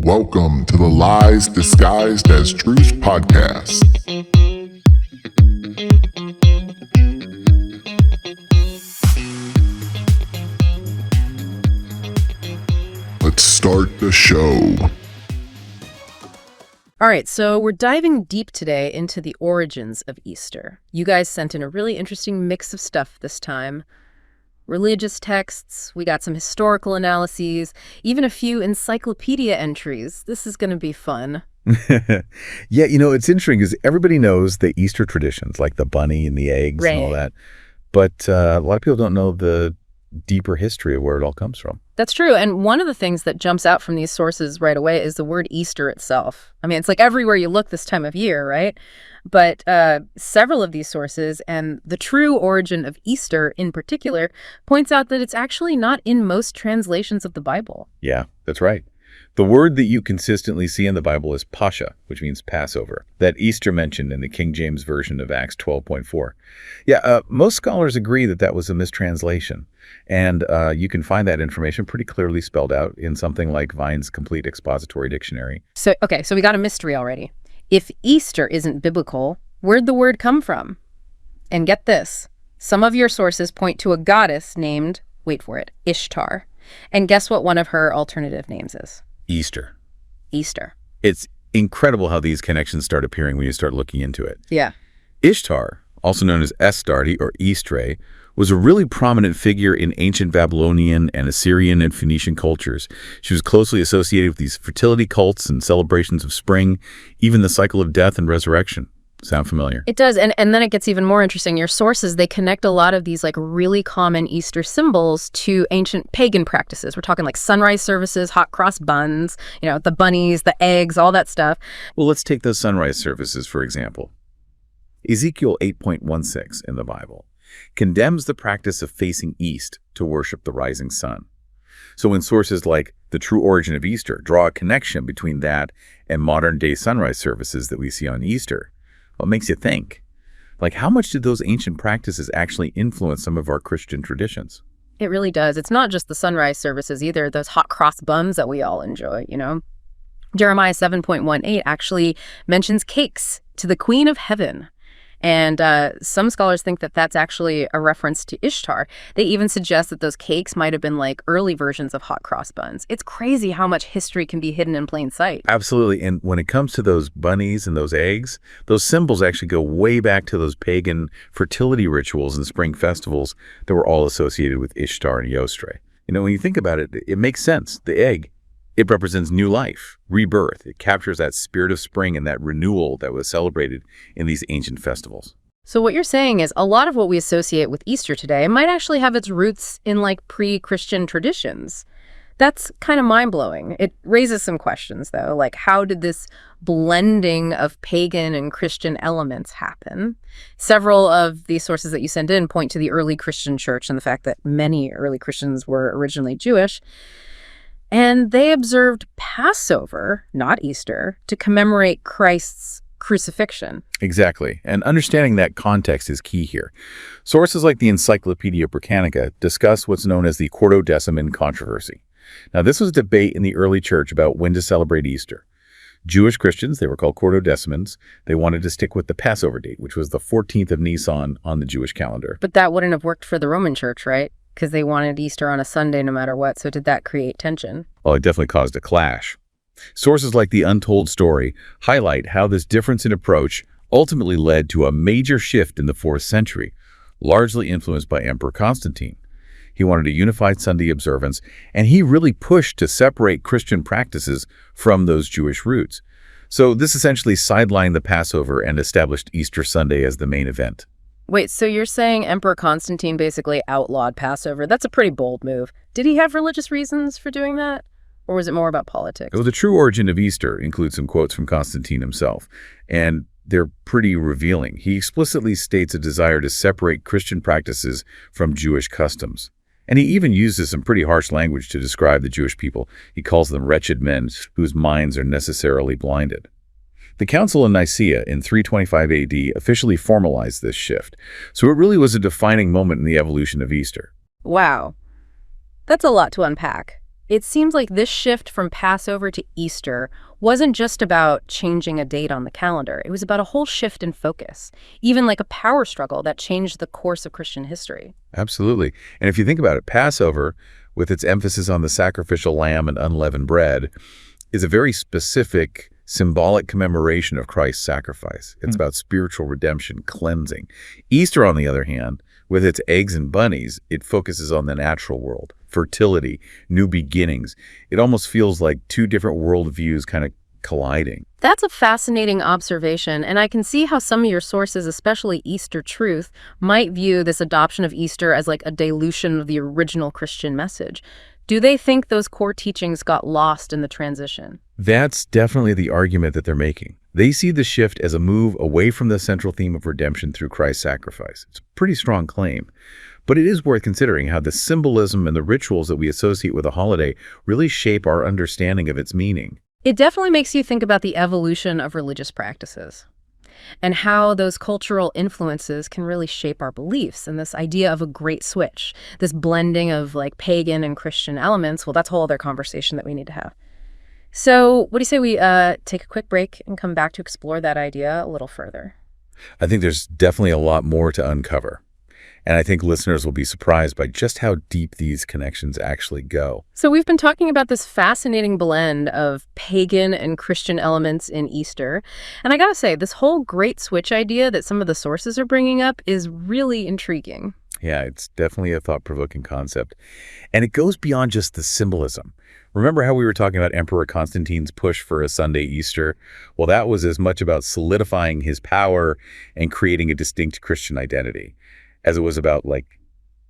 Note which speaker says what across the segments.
Speaker 1: Welcome to the Lies Disguised as Truth podcast. Let's start the show.
Speaker 2: All right, so we're diving deep today into the origins of Easter. You guys sent in a really interesting mix of stuff this time. Religious texts, we got some historical analyses, even a few encyclopedia entries. This is going to be fun.
Speaker 3: Yeah, it's interesting because everybody knows the Easter traditions, like the bunny and the eggs and all that. But a lot of people don't know the deeper history of where it all comes from.
Speaker 2: That's true. And one of the things that jumps out from these sources right away is the word Easter itself. I mean, it's like everywhere you look this time of year, right? But several of these sources, and the true origin of Easter in particular, points out that it's actually not in most translations of the Bible.
Speaker 3: Yeah, that's right. The word that you consistently see in the Bible is Pascha, which means Passover, that Easter mentioned in the King James Version of Acts 12.4. Yeah, most scholars agree that that was a mistranslation, and you can find that information pretty clearly spelled out in something like Vine's Complete Expository Dictionary.
Speaker 2: So we got a mystery already. If Easter isn't biblical, where'd the word come from? And get this, some of your sources point to a goddess named, wait for it, Ishtar. And guess what one of her alternative names is?
Speaker 3: Easter.
Speaker 2: It's
Speaker 3: incredible how these connections start appearing when you start looking into it.
Speaker 2: Yeah.
Speaker 3: Ishtar, also known as Astarte or Eostre, was a really prominent figure in ancient Babylonian and Assyrian and Phoenician cultures. She was closely associated with these fertility cults and celebrations of spring, even the cycle of death and resurrection. Sound familiar?
Speaker 2: It does. And then it gets even more interesting. Your sources, they connect a lot of these like really common Easter symbols to ancient pagan practices. We're talking like sunrise services, hot cross buns, the bunnies, the eggs, all that stuff.
Speaker 3: Well, let's take those sunrise services, for example. Ezekiel 8.16 in the Bible condemns the practice of facing east to worship the rising sun. So when sources like The True Origin of Easter draw a connection between that and modern-day sunrise services that we see on Easter, what makes you think? Like, how much did those ancient practices actually influence some of our Christian traditions?
Speaker 2: It really does. It's not just the sunrise services either, those hot cross buns that we all enjoy, Jeremiah 7.18 actually mentions cakes to the Queen of Heaven. And some scholars think that that's actually a reference to Ishtar. They even suggest that those cakes might have been like early versions of hot cross buns. It's crazy how much history can be hidden in plain sight.
Speaker 3: Absolutely. And when it comes to those bunnies and those eggs, those symbols actually go way back to those pagan fertility rituals and spring festivals that were all associated with Ishtar and Eostre. When you think about it, it makes sense. The egg, it represents new life, rebirth. It captures that spirit of spring and that renewal that was celebrated in these ancient festivals.
Speaker 2: So what you're saying is a lot of what we associate with Easter today might actually have its roots in like pre-Christian traditions. That's kind of mind-blowing. It raises some questions, though, like how did this blending of pagan and Christian elements happen? Several of the sources that you sent in point to the early Christian church and the fact that many early Christians were originally Jewish. And they observed Passover, not Easter, to commemorate Christ's crucifixion.
Speaker 3: Exactly. And understanding that context is key here. Sources like the Encyclopedia Britannica discuss what's known as the Quartodeciman controversy. Now, this was a debate in the early church about when to celebrate Easter. Jewish Christians, they were called Quartodecimans, they wanted to stick with the Passover date, which was the 14th of Nisan on the Jewish calendar.
Speaker 2: But that wouldn't have worked for the Roman church, right? Because they wanted Easter on a Sunday no matter what. So did that create tension?
Speaker 3: Well, it definitely caused a clash. Sources like The Untold Story highlight how this difference in approach ultimately led to a major shift in the 4th century, largely influenced by Emperor Constantine. He wanted a unified Sunday observance, and he really pushed to separate Christian practices from those Jewish roots. So this essentially sidelined the Passover and established Easter Sunday as the main event.
Speaker 2: Wait, so you're saying Emperor Constantine basically outlawed Passover? That's a pretty bold move. Did he have religious reasons for doing that? Or was it more about politics?
Speaker 3: Well, The True Origin of Easter includes some quotes from Constantine himself, and they're pretty revealing. He explicitly states a desire to separate Christian practices from Jewish customs. And he even uses some pretty harsh language to describe the Jewish people. He calls them wretched men whose minds are necessarily blinded. The Council in Nicaea in 325 AD officially formalized this shift, so it really was a defining moment in the evolution of Easter.
Speaker 2: Wow. That's a lot to unpack. It seems like this shift from Passover to Easter wasn't just about changing a date on the calendar. It was about a whole shift in focus, even like a power struggle that changed the course of Christian history.
Speaker 3: Absolutely. And if you think about it, Passover, with its emphasis on the sacrificial lamb and unleavened bread, is a very specific, symbolic commemoration of Christ's sacrifice. It's about spiritual redemption, cleansing. Easter, on the other hand, with its eggs and bunnies, it focuses on the natural world, fertility, new beginnings. It almost feels like two different worldviews kind of colliding.
Speaker 2: That's a fascinating observation, and I can see how some of your sources, especially Easter Truth, might view this adoption of Easter as like a dilution of the original Christian message. Do they think those core teachings got lost in the transition?
Speaker 3: That's definitely the argument that they're making. They see the shift as a move away from the central theme of redemption through Christ's sacrifice. It's a pretty strong claim. But it is worth considering how the symbolism and the rituals that we associate with a holiday really shape our understanding of its meaning.
Speaker 2: It definitely makes you think about the evolution of religious practices and how those cultural influences can really shape our beliefs, and this idea of a great switch, this blending of like pagan and Christian elements. Well, that's a whole other conversation that we need to have. So what do you say we take a quick break and come back to explore that idea a little further?
Speaker 3: I think there's definitely a lot more to uncover. And I think listeners will be surprised by just how deep these connections actually go.
Speaker 2: So we've been talking about this fascinating blend of pagan and Christian elements in Easter. And I gotta say, this whole great switch idea that some of the sources are bringing up is really intriguing.
Speaker 3: Yeah, it's definitely a thought-provoking concept. And it goes beyond just the symbolism. Remember how we were talking about Emperor Constantine's push for a Sunday Easter? Well, that was as much about solidifying his power and creating a distinct Christian identity as it was about, like,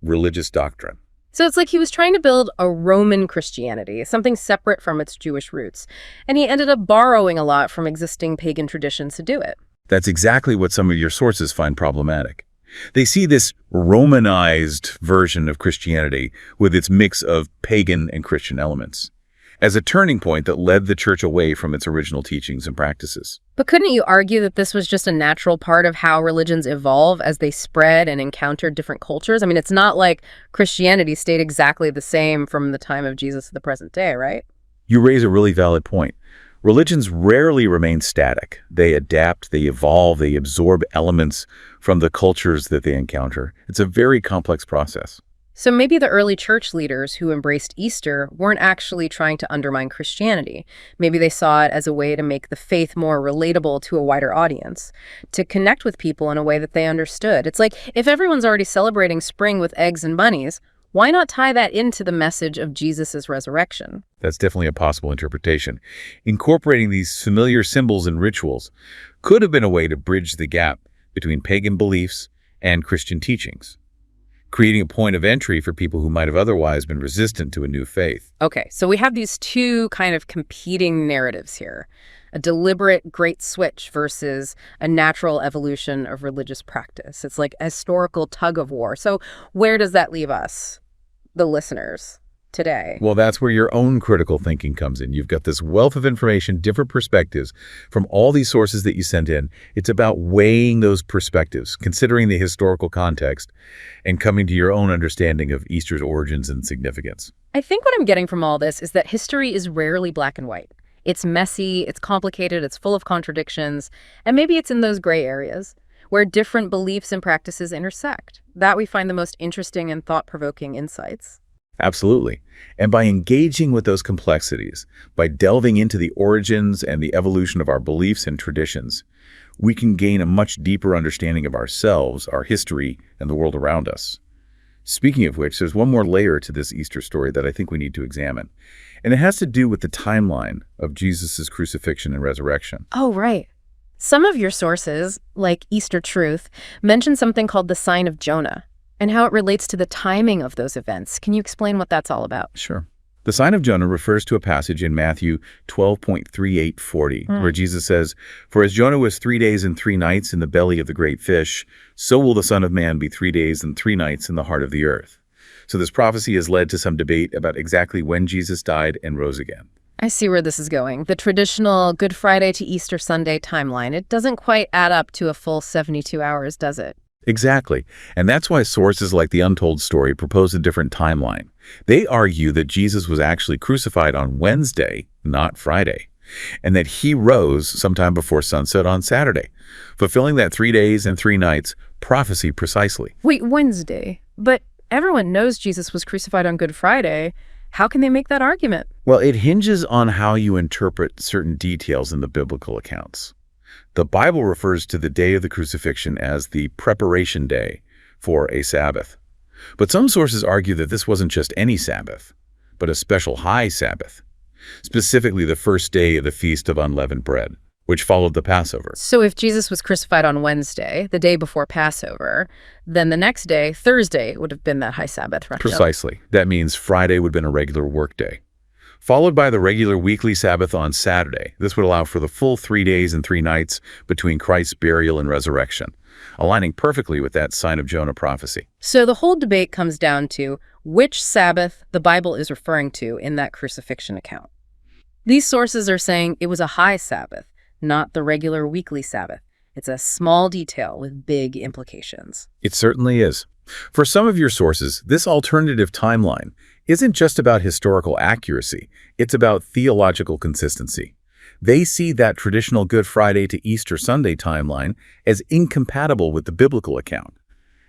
Speaker 3: religious doctrine.
Speaker 2: So it's like he was trying to build a Roman Christianity, something separate from its Jewish roots. And he ended up borrowing a lot from existing pagan traditions to do it.
Speaker 3: That's exactly what some of your sources find problematic. They see this Romanized version of Christianity with its mix of pagan and Christian elements as a turning point that led the church away from its original teachings and practices.
Speaker 2: But couldn't you argue that this was just a natural part of how religions evolve as they spread and encountered different cultures? I mean, it's not like Christianity stayed exactly the same from the time of Jesus to the present day, right?
Speaker 3: You raise a really valid point. Religions rarely remain static. They adapt, they evolve, they absorb elements from the cultures that they encounter. It's a very complex process.
Speaker 2: So maybe the early church leaders who embraced Easter weren't actually trying to undermine Christianity. Maybe they saw it as a way to make the faith more relatable to a wider audience, to connect with people in a way that they understood. It's like, if everyone's already celebrating spring with eggs and bunnies, why not tie that into the message of Jesus' resurrection?
Speaker 3: That's definitely a possible interpretation. Incorporating these familiar symbols and rituals could have been a way to bridge the gap between pagan beliefs and Christian teachings, creating a point of entry for people who might have otherwise been resistant to a new faith.
Speaker 2: Okay, so we have these two kind of competing narratives here. A deliberate great switch versus a natural evolution of religious practice. It's like a historical tug of war. So where does that leave us, the listeners, today?
Speaker 3: Well, that's where your own critical thinking comes in. You've got this wealth of information, different perspectives from all these sources that you sent in. It's about weighing those perspectives, considering the historical context, and coming to your own understanding of Easter's origins and significance.
Speaker 2: I think what I'm getting from all this is that history is rarely black and white. It's messy, it's complicated, it's full of contradictions, and maybe it's in those gray areas where different beliefs and practices intersect that we find the most interesting and thought-provoking insights.
Speaker 3: Absolutely. And by engaging with those complexities, by delving into the origins and the evolution of our beliefs and traditions, we can gain a much deeper understanding of ourselves, our history, and the world around us. Speaking of which, there's one more layer to this Easter story that I think we need to examine. And it has to do with the timeline of Jesus' crucifixion and resurrection.
Speaker 2: Oh, right. Some of your sources, like Easter Truth, mention something called the sign of Jonah and how it relates to the timing of those events. Can you explain what that's all about?
Speaker 3: Sure. The sign of Jonah refers to a passage in Matthew 12:38-40, where Jesus says, "For as Jonah was 3 days and 3 nights in the belly of the great fish, so will the Son of Man be 3 days and 3 nights in the heart of the earth." So this prophecy has led to some debate about exactly when Jesus died and rose again.
Speaker 2: I see where this is going. The traditional Good Friday to Easter Sunday timeline, it doesn't quite add up to a full 72 hours, does it?
Speaker 3: Exactly. And that's why sources like the Untold story propose a different timeline. They argue that Jesus was actually crucified on Wednesday, not Friday, and that he rose sometime before sunset on Saturday, fulfilling that 3 days and 3 nights prophecy precisely.
Speaker 2: Wait, Wednesday? But everyone knows Jesus was crucified on Good Friday. How can they make that argument?
Speaker 3: Well, it hinges on how you interpret certain details in the biblical accounts. The Bible refers to the day of the crucifixion as the preparation day for a Sabbath. But some sources argue that this wasn't just any Sabbath, but a special high Sabbath, specifically the first day of the Feast of Unleavened Bread, which followed the Passover.
Speaker 2: So if Jesus was crucified on Wednesday, the day before Passover, then the next day, Thursday, would have been that high Sabbath, right?
Speaker 3: Precisely. That means Friday would have been a regular work day, followed by the regular weekly Sabbath on Saturday. This would allow for the full 3 days and 3 nights between Christ's burial and resurrection, aligning perfectly with that sign of Jonah prophecy.
Speaker 2: So the whole debate comes down to which Sabbath the Bible is referring to in that crucifixion account. These sources are saying it was a high Sabbath, not the regular weekly Sabbath. It's a small detail with big implications.
Speaker 3: It certainly is. For some of your sources, this alternative timeline isn't just about historical accuracy, it's about theological consistency. They see that traditional Good Friday to Easter Sunday timeline as incompatible with the biblical account,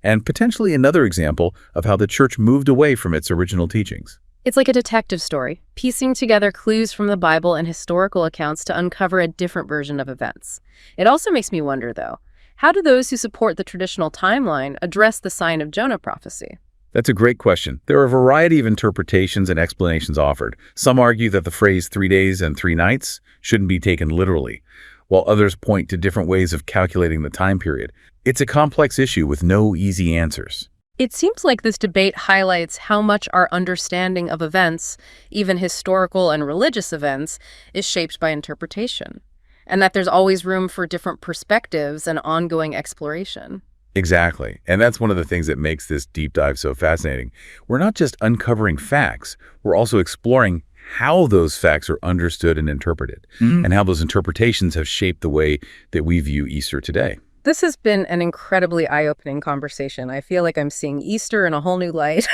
Speaker 3: and potentially another example of how the church moved away from its original teachings.
Speaker 2: It's like a detective story, piecing together clues from the Bible and historical accounts to uncover a different version of events. It also makes me wonder, though, how do those who support the traditional timeline address the sign of Jonah prophecy?
Speaker 3: That's a great question. There are a variety of interpretations and explanations offered. Some argue that the phrase 3 days and 3 nights shouldn't be taken literally, while others point to different ways of calculating the time period. It's a complex issue with no easy answers.
Speaker 2: It seems like this debate highlights how much our understanding of events, even historical and religious events, is shaped by interpretation, and that there's always room for different perspectives and ongoing exploration.
Speaker 3: Exactly. And that's one of the things that makes this deep dive so fascinating. We're not just uncovering facts, we're also exploring how those facts are understood and interpreted, and how those interpretations have shaped the way that we view Easter today.
Speaker 2: This has been an incredibly eye-opening conversation. I feel like I'm seeing Easter in a whole new light,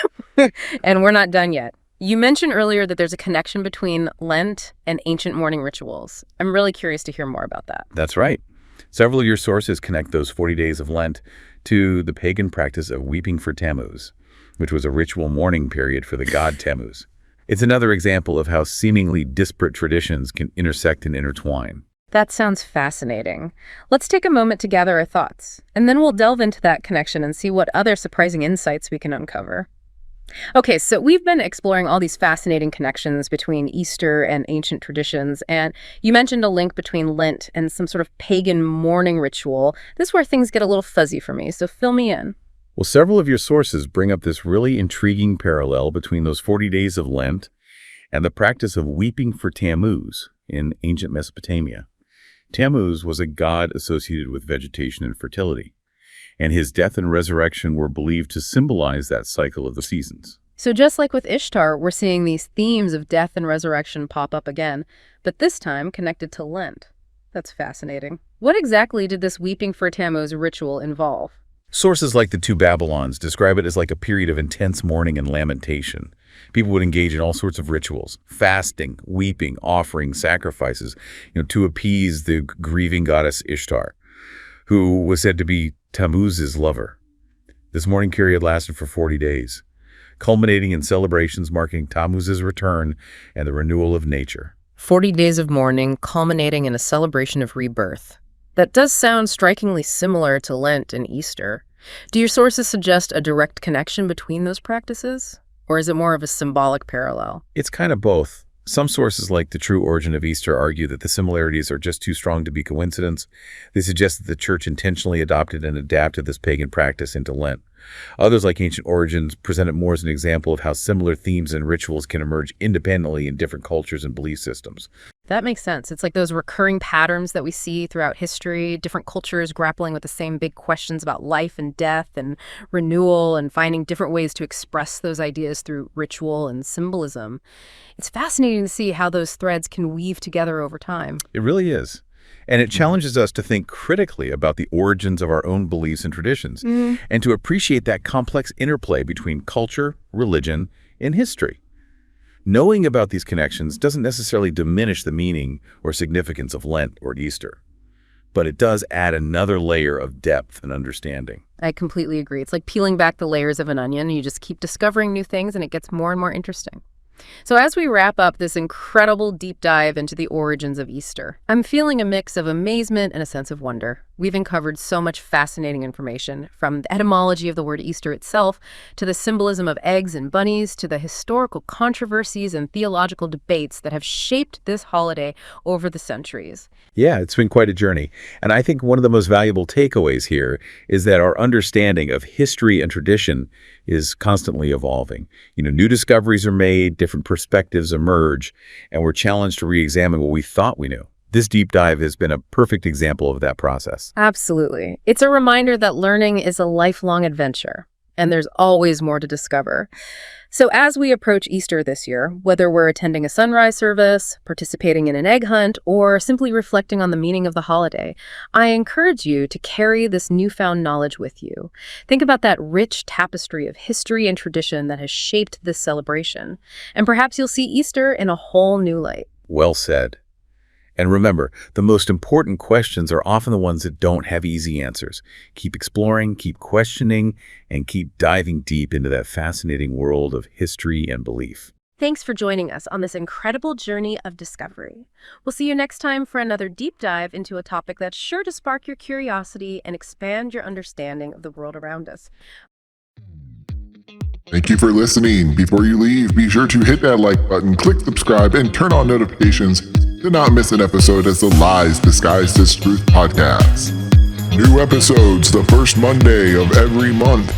Speaker 2: and we're not done yet. You mentioned earlier that there's a connection between Lent and ancient mourning rituals. I'm really curious to hear more about that.
Speaker 3: That's right. Several of your sources connect those 40 days of Lent to the pagan practice of weeping for Tammuz, which was a ritual mourning period for the god Tammuz. It's another example of how seemingly disparate traditions can intersect and intertwine.
Speaker 2: That sounds fascinating. Let's take a moment to gather our thoughts, and then we'll delve into that connection and see what other surprising insights we can uncover. Okay, so we've been exploring all these fascinating connections between Easter and ancient traditions, and you mentioned a link between Lent and some sort of pagan mourning ritual. This is where things get a little fuzzy for me, so fill me in.
Speaker 3: Well, several of your sources bring up this really intriguing parallel between those 40 days of Lent and the practice of weeping for Tammuz in ancient Mesopotamia. Tammuz was a god associated with vegetation and fertility, and his death and resurrection were believed to symbolize that cycle of the seasons.
Speaker 2: So just like with Ishtar, we're seeing these themes of death and resurrection pop up again, but this time connected to Lent. That's fascinating. What exactly did this weeping for Tammuz ritual involve?
Speaker 3: Sources like the two Babylons describe it as like a period of intense mourning and lamentation. People would engage in all sorts of rituals, fasting, weeping, offering sacrifices, to appease the grieving goddess Ishtar, who was said to be Tammuz's lover. This mourning period lasted for 40 days, culminating in celebrations marking Tammuz's return and the renewal of nature.
Speaker 2: 40 days of mourning culminating in a celebration of rebirth. That does sound strikingly similar to Lent and Easter. Do your sources suggest a direct connection between those practices? Or is it more of a symbolic parallel?
Speaker 3: It's kind of both. Some sources, like The True Origin of Easter, argue that the similarities are just too strong to be coincidence. They suggest that the church intentionally adopted and adapted this pagan practice into Lent. Others, like Ancient Origins, present it more as an example of how similar themes and rituals can emerge independently in different cultures and belief systems.
Speaker 2: That makes sense. It's like those recurring patterns that we see throughout history, different cultures grappling with the same big questions about life and death and renewal and finding different ways to express those ideas through ritual and symbolism. It's fascinating to see how those threads can weave together over time.
Speaker 3: It really is. And it challenges us to think critically about the origins of our own beliefs and traditions, and to appreciate that complex interplay between culture, religion, and history. Knowing about these connections doesn't necessarily diminish the meaning or significance of Lent or Easter, but it does add another layer of depth and understanding.
Speaker 2: I completely agree. It's like peeling back the layers of an onion. You just keep discovering new things, and it gets more and more interesting. So as we wrap up this incredible deep dive into the origins of Easter, I'm feeling a mix of amazement and a sense of wonder. We've uncovered so much fascinating information, from the etymology of the word Easter itself, to the symbolism of eggs and bunnies, to the historical controversies and theological debates that have shaped this holiday over the centuries.
Speaker 3: Yeah, it's been quite a journey. And I think one of the most valuable takeaways here is that our understanding of history and tradition is constantly evolving. New discoveries are made, different perspectives emerge, and we're challenged to re-examine what we thought we knew. This deep dive has been a perfect example of that process.
Speaker 2: Absolutely. It's a reminder that learning is a lifelong adventure, and there's always more to discover. So as we approach Easter this year, whether we're attending a sunrise service, participating in an egg hunt, or simply reflecting on the meaning of the holiday, I encourage you to carry this newfound knowledge with you. Think about that rich tapestry of history and tradition that has shaped this celebration, and perhaps you'll see Easter in a whole new light.
Speaker 3: Well said. And remember, the most important questions are often the ones that don't have easy answers. Keep exploring, keep questioning, and keep diving deep into that fascinating world of history and belief.
Speaker 2: Thanks for joining us on this incredible journey of discovery. We'll see you next time for another deep dive into a topic that's sure to spark your curiosity and expand your understanding of the world around us.
Speaker 1: Thank you for listening. Before you leave, be sure to hit that like button, click subscribe, and turn on notifications to not miss an episode as the Lies Disguised as Truth podcast. New episodes the first Monday of every month.